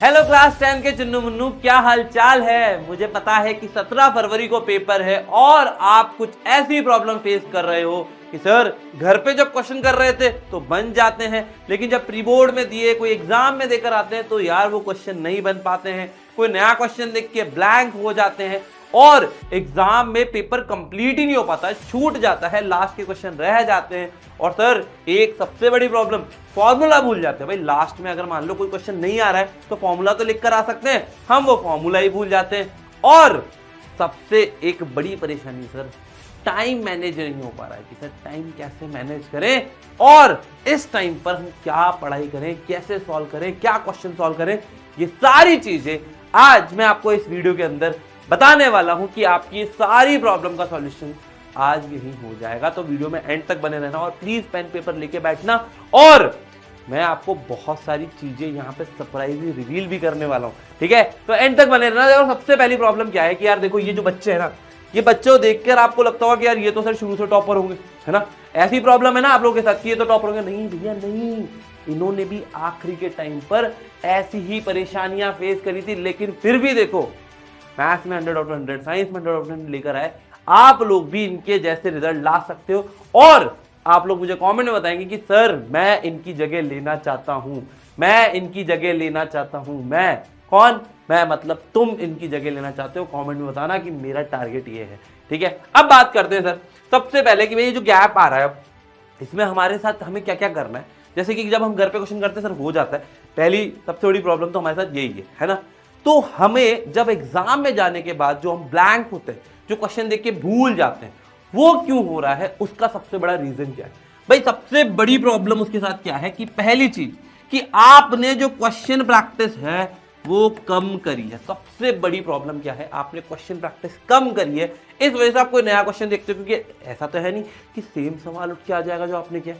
Hello class 10 के चुन्नू मुन्नू, क्या हाल चाल है। मुझे पता है कि 17 फरवरी को पेपर है और आप कुछ ऐसी प्रॉब्लम फेस कर रहे हो कि सर घर पे जब क्वेश्चन कर रहे थे तो बन जाते हैं, लेकिन जब प्री बोर्ड में दिए कोई एग्जाम में देकर आते हैं तो यार वो क्वेश्चन नहीं बन पाते हैं। कोई नया क्वेश्चन देख के ब्लैंक हो जाते हैं और एग्जाम में पेपर कंप्लीट ही नहीं हो पाता, छूट जाता है, लास्ट के क्वेश्चन रह जाते हैं। और सर एक सबसे बड़ी प्रॉब्लम, फॉर्मूला भूल जाते हैं। भाई लास्ट में अगर मान लो कोई क्वेश्चन नहीं आ रहा है तो फॉर्मूला तो लिख कर आ सकते हैं, हम वो फॉर्मूला ही भूल जाते हैं। और सबसे एक बड़ी परेशानी सर, टाइम मैनेज नहीं हो पा रहा है कि सर टाइम कैसे मैनेज करें और इस टाइम पर हम क्या पढ़ाई करें, कैसे सॉल्व करें, क्या क्वेश्चन सॉल्व करें। ये सारी चीजें आज मैं आपको इस वीडियो के अंदर बताने वाला हूं कि आपकी सारी प्रॉब्लम का सॉल्यूशन आज यही हो जाएगा। तो वीडियो में एंड तक बने रहना और प्लीज पेन पेपर लेके बैठना। और मैं आपको बहुत सारी चीजें यहाँ पे सरप्राइजली रिवील भी करने वाला हूँ, ठीक है। तो एंड तक बने रहना। और सबसे पहली प्रॉब्लम क्या है कि यार देखो, ये जो बच्चे हैं ना, ये बच्चों को देखकर आपको लगता होगा कि यार ये तो सर शुरू से टॉपर होंगे, है ना। ऐसी प्रॉब्लम है ना आप लोगों के साथ कि ये तो टॉपर होंगे। नहीं भैया नहीं, इन्होंने भी आखिरी के टाइम पर ऐसी ही परेशानियां फेस करी थी, लेकिन फिर भी देखो मैथ्स में 100 आउट ऑफ 100, साइंस में 100 आउट ऑफ 100 लेकर आए। आप लोग भी इनके जैसे रिजल्ट ला सकते हो और आप लोग मुझे कमेंट में बताएंगे कि सर मैं इनकी जगह लेना चाहता हूं, मैं इनकी जगह लेना चाहता हूं। मैं कौन? मैं मतलब तुम इनकी जगह लेना चाहते हो। कमेंट में बताना कि मेरा टारगेट ये है, ठीक है। अब बात करते हैं सर सबसे पहले कि ये जो गैप आ रहा है अब इसमें हमारे साथ हमें क्या क्या करना है। जैसे कि जब हम घर पे क्वेश्चन करते हैं सर हो जाता है, पहली सबसे बड़ी प्रॉब्लम तो हमारे साथ यही है ना। तो हमें जब एग्जाम में जाने के बाद जो हम ब्लैंक होते हैं, जो क्वेश्चन देख के भूल जाते हैं, वो क्यों हो रहा है, उसका सबसे बड़ा रीजन क्या है भाई। सबसे बड़ी प्रॉब्लम उसके साथ क्या है कि पहली चीज कि आपने जो क्वेश्चन प्रैक्टिस है वो कम करी है। सबसे बड़ी प्रॉब्लम क्या है, आपने क्वेश्चन प्रैक्टिस कम करी है। इस वजह से आप कोई नया क्वेश्चन देखते हो, क्योंकि ऐसा तो है नहीं कि सेम सवाल उठ के आ जाएगा जो आपने किया,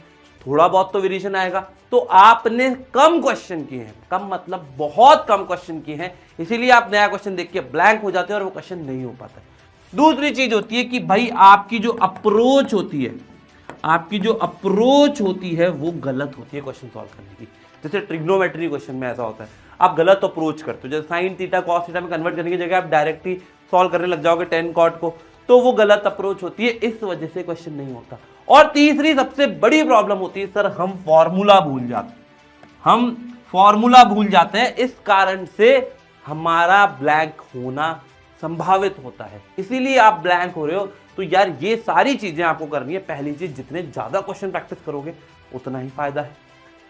थोड़ा बहुत तो वेरिएशन आएगा। तो आपने कम क्वेश्चन किए हैं, कम मतलब बहुत कम क्वेश्चन किए हैं, इसीलिए आप नया क्वेश्चन देख के ब्लैंक हो जाते हैं और वो क्वेश्चन नहीं हो पाता। दूसरी चीज होती है कि भाई आपकी जो अप्रोच होती है, आपकी जो अप्रोच होती है वो गलत होती है क्वेश्चन सॉल्व करने की। जैसे ट्रिग्नोमेट्री क्वेश्चन में ऐसा होता है, आप गलत अप्रोच करते हो। जैसे साइन थीटा कॉस थीटा में कन्वर्ट करने की जगह आप डायरेक्ट ही सॉल्व करने लग जाओगे टेन कॉट को, तो वो गलत अप्रोच होती है, इस वजह से क्वेश्चन नहीं होता। और तीसरी सबसे बड़ी प्रॉब्लम होती है सर, हम फॉर्मूला भूल जाते हैं। हम फॉर्मूला भूल जाते हैं, इस कारण से हमारा ब्लैंक होना संभावित होता है, इसीलिए आप ब्लैंक हो रहे हो। तो यार ये सारी चीजें आपको करनी है। पहली चीज, जितने ज्यादा क्वेश्चन प्रैक्टिस करोगे उतना ही फायदा है।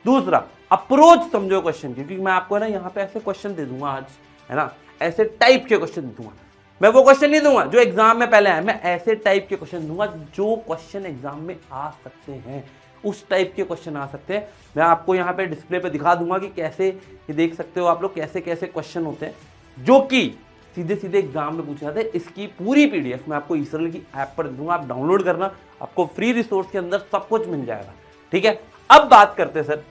दूसरा, अप्रोच समझो क्वेश्चन की, क्योंकि मैं आपको है ना यहाँ पे ऐसे क्वेश्चन दे दूंगा आज, है ना, ऐसे टाइप के क्वेश्चन दे दूंगा। मैं वो क्वेश्चन नहीं दूंगा जो एग्जाम में पहले आए, मैं ऐसे टाइप के क्वेश्चन दूंगा जो क्वेश्चन एग्जाम में आ सकते हैं, उस टाइप के क्वेश्चन आ सकते हैं। मैं आपको यहाँ पे डिस्प्ले पे दिखा दूंगा कि कैसे, ये देख सकते हो आप लोग कैसे कैसे क्वेश्चन होते हैं जो कि सीधे सीधे एग्जाम में पूछे जाते हैं। इसकी पूरी पीडीएफ मैं आपको इसरल की ऐप पर दूंगा, आप डाउनलोड करना, आपको फ्री रिसोर्स के अंदर सब कुछ मिल जाएगा, ठीक है। अब बात करते हैं सर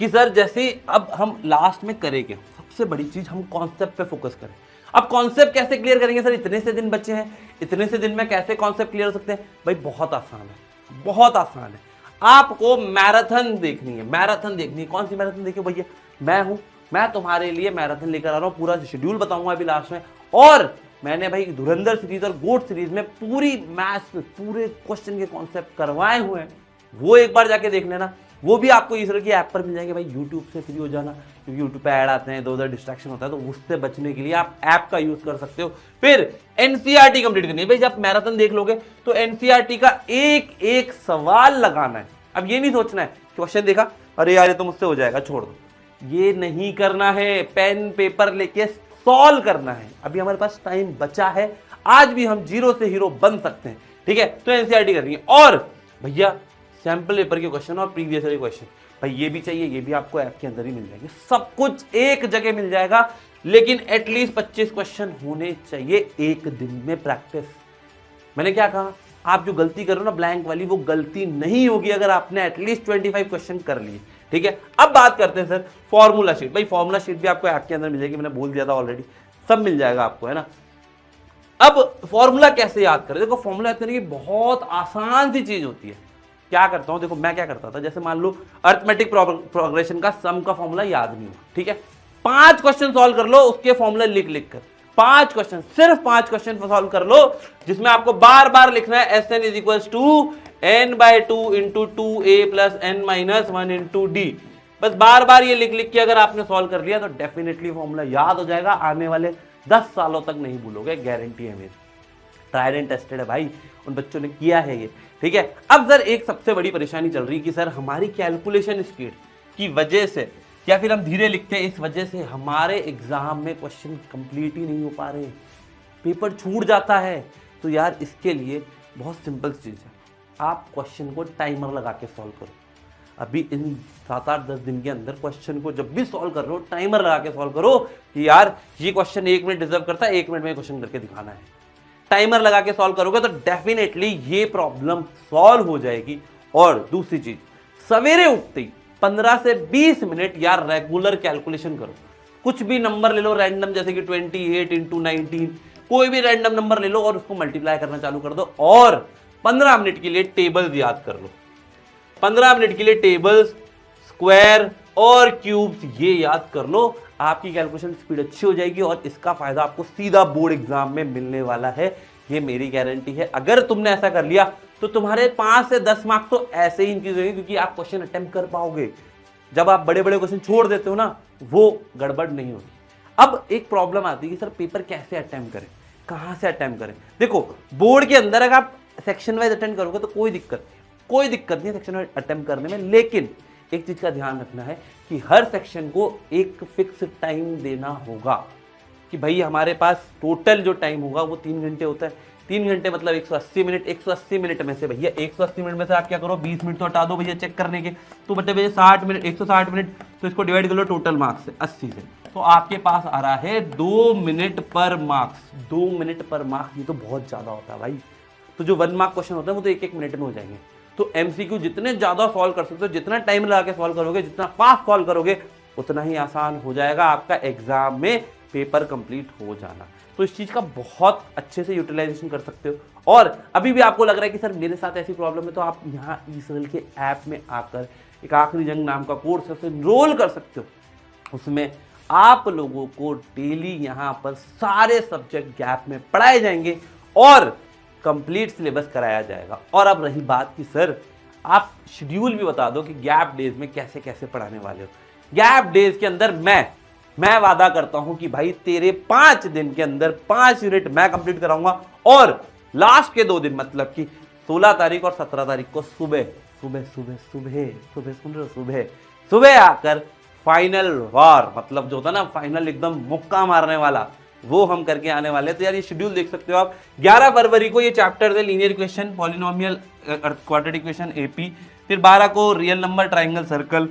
कि सर जैसे अब हम लास्ट में करेंगे, सबसे बड़ी चीज हम कॉन्सेप्ट पे फोकस करें। अब कॉन्सेप्ट कैसे क्लियर करेंगे सर, इतने से दिन बचे हैं, इतने से दिन में कैसे कॉन्सेप्ट क्लियर हो सकते हैं भाई। बहुत आसान है, बहुत आसान है। आपको मैराथन देखनी है, मैराथन देखनी है। कौन सी मैराथन देखिए भैया, मैं हूं, मैं तुम्हारे लिए मैराथन लेकर आ रहा हूं, पूरा शेड्यूल बताऊंगा अभी लास्ट में। और मैंने भाई धुरंधर सीरीज और गोट सीरीज में पूरी मैथ्स पूरे क्वेश्चन के कॉन्सेप्ट करवाए हुए हैं, वो एक बार जाके देख लेना। वो भी आपको इसरो की ऐप पर मिल जाएंगे। भाई यूट्यूब से फ्री हो जाना, क्योंकि यूट्यूब पे ऐड आते हैं, इधर उधर डिस्ट्रैक्शन होता है, तो उससे बचने के लिए आप ऐप का यूज कर सकते हो। फिर एनसीईआरटी कंप्लीट करनी है भाई। जब मैराथन देख लोगे तो एनसीईआरटी का एक एक सवाल लगाना है। अब ये नहीं सोचना है क्वेश्चन देखा अरे यार ये तो मुझसे हो जाएगा छोड़ दो, ये नहीं करना है। पेन पेपर लेके सॉल्व करना है। अभी हमारे पास टाइम बचा है, आज भी हम जीरो से हीरो बन सकते हैं, ठीक है। तो एनसीईआरटी करनी है। और भैया सैंपल पेपर के क्वेश्चन और प्रीवियस ईयर क्वेश्चन भाई ये भी चाहिए, ये भी आपको ऐप के अंदर ही मिल जाएंगे। सब कुछ एक जगह मिल जाएगा, लेकिन एटलीस्ट 25 क्वेश्चन होने चाहिए एक दिन में प्रैक्टिस। मैंने क्या कहा, आप जो गलती कर रहे हो ना ब्लैंक वाली, वो गलती नहीं होगी अगर आपने एटलीस्ट 25 क्वेश्चन कर लिए, ठीक है। अब बात करते हैं सर फॉर्मूला शीट। भाई फॉर्मूला शीट भी आपको ऐप के अंदर मिल जाएगी, मैंने बोल दिया था ऑलरेडी, सब मिल जाएगा आपको, है ना। अब फॉर्मूला कैसे याद करें, देखो फॉर्मूला याद करने की बहुत आसान सी चीज होती है। क्या करता हूं, देखो मैं क्या करता था, जैसे मान लो अर्थमेटिक प्रोग्रेशन का सम का फॉर्मूला याद नहीं हुआ, ठीक है, 5 क्वेश्चन सॉल्व कर लो उसके फॉर्मूला लिख लिख कर, 5 क्वेश्चन, सिर्फ 5 क्वेश्चन सॉल्व कर लो, जिसमें आपको बार बार लिखना है Sn is equal to n/2 into 2a plus n minus 1 into D. बस बार बार ये लिख लिख के अगर आपने सॉल्व कर लिया तो डेफिनेटली फॉर्मूला याद हो जाएगा, आने वाले 10 सालों तक नहीं भूलोगे, गारंटी है मेरी, ट्राइड एंड टेस्टेड है भाई, उन बच्चों ने किया है ये, ठीक है। अब सर एक सबसे बड़ी परेशानी चल रही है कि सर हमारी कैलकुलेशन स्पीड की वजह से या फिर हम धीरे लिखते हैं, इस वजह से हमारे एग्जाम में क्वेश्चन कंप्लीट ही नहीं हो पा रहे, पेपर छूट जाता है। तो यार इसके लिए बहुत सिंपल चीज़ है, आप क्वेश्चन को टाइमर लगा के सॉल्व करो। अभी इन 7-8-10 दिन के अंदर क्वेश्चन को जब भी सॉल्व कर रहे हो टाइमर लगा के सॉल्व करो कि यार ये क्वेश्चन 1 मिनट डिजर्व करता है, 1 मिनट में क्वेश्चन करके दिखाना है। टाइमर लगा के सॉल्व करोगे तो डेफिनेटली ये प्रॉब्लम सॉल्व हो जाएगी। और दूसरी चीज, सवेरे उठते ही 15 से 20 मिनट यार रेगुलर कैलकुलेशन करो, कुछ भी नंबर ले लो रैंडम, जैसे कि 28 इंटू 19, कोई भी रैंडम नंबर ले लो और उसको मल्टीप्लाई करना चालू कर दो और 15 मिनट के लिए टेबल्स याद कर लो, 15 मिनट के लिए टेबल्स, स्क्वायर और क्यूब्स ये याद कर लो, आपकी कैलकुलेशन स्पीड अच्छी हो जाएगी और इसका फायदा आपको सीधा बोर्ड एग्जाम में मिलने वाला है, ये मेरी गारंटी है। अगर तुमने ऐसा कर लिया तो तुम्हारे 5 से 10 मार्क्स तो ऐसे ही इंक्रीज होंगे, क्योंकि आप क्वेश्चन अटेम्प्ट कर पाओगे। जब आप बड़े बड़े क्वेश्चन छोड़ देते हो ना, वो गड़बड़ नहीं होगी। अब एक प्रॉब्लम आती है कि सर पेपर कैसे अटेम्प्ट करें, कहां से अटेम्प्ट करें। देखो बोर्ड के अंदर अगर आप सेक्शन वाइज अटेम्प्ट करोगे तो कोई दिक्कत नहीं है सेक्शन वाइज अटेम्प्ट करने में, लेकिन एक चीज का ध्यान रखना है कि हर सेक्शन को एक फिक्स टाइम देना होगा कि भाई हमारे पास टोटल जो टाइम होगा वो 3 घंटे होता है। 3 घंटे मतलब 180 मिनट, 180 मिनट में से भैया 180 मिनट में से आप क्या करो, 20 मिनट तो हटा दो भैया चेक करने के, तो बच्चे भैया 60 मिनट, 160 मिनट, तो इसको डिवाइड कर लो टोटल मार्क्स से 80 से, तो आपके पास आ रहा है 2 मिनट पर मार्क्स। 2 मिनट पर मार्क्स, ये तो बहुत ज्यादा होता है भाई। तो जो 1 मार्क क्वेश्चन होता है वो तो 1-1 मिनट में हो जाएंगे। तो एमसीक्यू जितने ज्यादा सॉल्व कर सकते हो, जितना टाइम लगा के सॉल्व करोगे, जितना फास्ट सॉल्व करोगे, उतना ही आसान हो जाएगा आपका एग्जाम में पेपर कंप्लीट हो जाना। तो इस चीज का बहुत अच्छे से यूटिलाइजेशन कर सकते हो। और अभी भी आपको लग रहा है कि सर मेरे साथ ऐसी प्रॉब्लम है, तो आप यहाँ ईसरल के ऐप में आकर एक आखिरी जंग नाम का कोर्स है, उसे एनरोल कर सकते हो। उसमें आप लोगों को डेली यहाँ पर सारे सब्जेक्ट गैप में पढ़ाए जाएंगे और कंप्लीट सिलेबस कराया जाएगा। और अब रही बात कि सर आप शेड्यूल भी बता दो कि गैप डेज में कैसे कैसे पढ़ाने वाले हो। गैप डेज के अंदर मैं वादा करता हूं कि भाई तेरे 5 दिन के अंदर 5 यूनिट मैं कंप्लीट कराऊंगा, और लास्ट के 2 दिन मतलब कि 16 तारीख और 17 तारीख को सुबह आकर फाइनल वार, मतलब जो होता है ना फाइनल एकदम मुक्का मारने वाला, वो हम करके आने वाले हैं। तो यार ये शेड्यूल देख सकते हो आप। 11 फरवरी को ये चैप्टर है linear equation, polynomial, quadratic equation AP, फिर 12 को रियल नंबर, ट्राइंगल, सर्कल,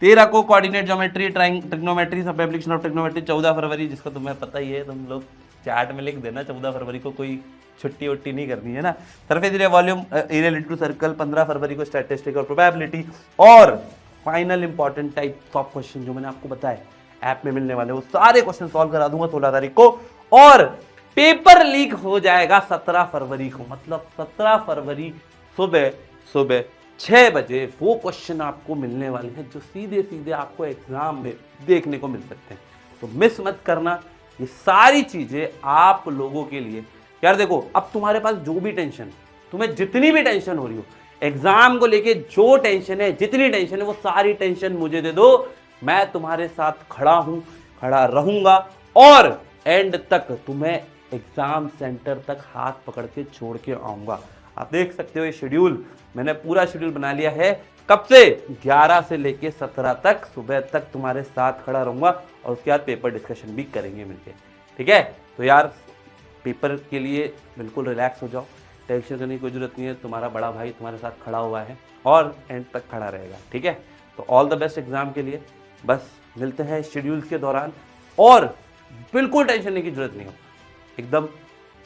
13 को कोऑर्डिनेट ज्योमेट्री, ट्रिग्नोमेट्री, सब एप्लीकेशन ऑफ ट्रिग्नोमेट्री। 14 फरवरी जिसको तुम्हें पता ही है, तुम लोग चैट में लिख देना, 14 फरवरी को कोई छुट्टी वट्टी नहीं करनी है ना। Surface area, volume, area related to circle. 15 फरवरी को स्टैटिस्टिक और प्रोबेबिलिटी। और final important type of question जो मैंने आपको बताया ऐप में मिलने वाले, वो सारे क्वेश्चन सॉल्व करा दूंगा 16 तारीख को। और पेपर लीक हो जाएगा 17 फरवरी को, मतलब 17 फरवरी सुबह 6 बजे वो क्वेश्चन आपको मिलने वाले हैं जो सीधे सीधे आपको एग्जाम में देखने को मिल सकते हैं। तो मिस मत करना, ये सारी चीजें आप लोगों के लिए। यार देखो, अब तुम्हारे पास जो भी टेंशन, तुम्हें जितनी भी टेंशन हो रही हो एग्जाम को लेके, जो टेंशन है, जितनी टेंशन है, वो सारी टेंशन मुझे दे दो, मैं तुम्हारे साथ खड़ा हूं, खड़ा रहूंगा और एंड तक तुम्हें एग्जाम सेंटर तक हाथ पकड़ के छोड़ के आऊंगा। आप देख सकते हो ये शेड्यूल, मैंने पूरा शेड्यूल बना लिया है। कब से? 11 से लेके 17 तक सुबह तक तुम्हारे साथ खड़ा रहूंगा, और उसके बाद पेपर डिस्कशन भी करेंगे मिलके, ठीक है। तो यार पेपर के लिए बिल्कुल रिलैक्स हो जाओ, टेंशन करने की कोई जरूरत नहीं है, तुम्हारा बड़ा भाई तुम्हारे साथ खड़ा हुआ है और एंड तक खड़ा रहेगा, ठीक है। तो ऑल द बेस्ट एग्जाम के लिए। बस मिलते हैं शेड्यूल्स के दौरान, और बिल्कुल टेंशन लेने की जरूरत नहीं हो, एकदम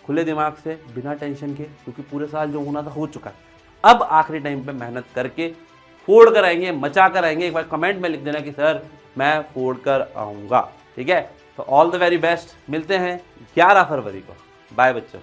खुले दिमाग से, बिना टेंशन के, क्योंकि पूरे साल जो होना था हो चुका है। अब आखिरी टाइम पे मेहनत करके फोड़ कर आएंगे, मचा कर आएंगे। एक बार कमेंट में लिख देना कि सर मैं फोड़ कर आऊंगा, ठीक है। तो ऑल द वेरी बेस्ट, मिलते हैं 11 फरवरी को। बाय बच्चों।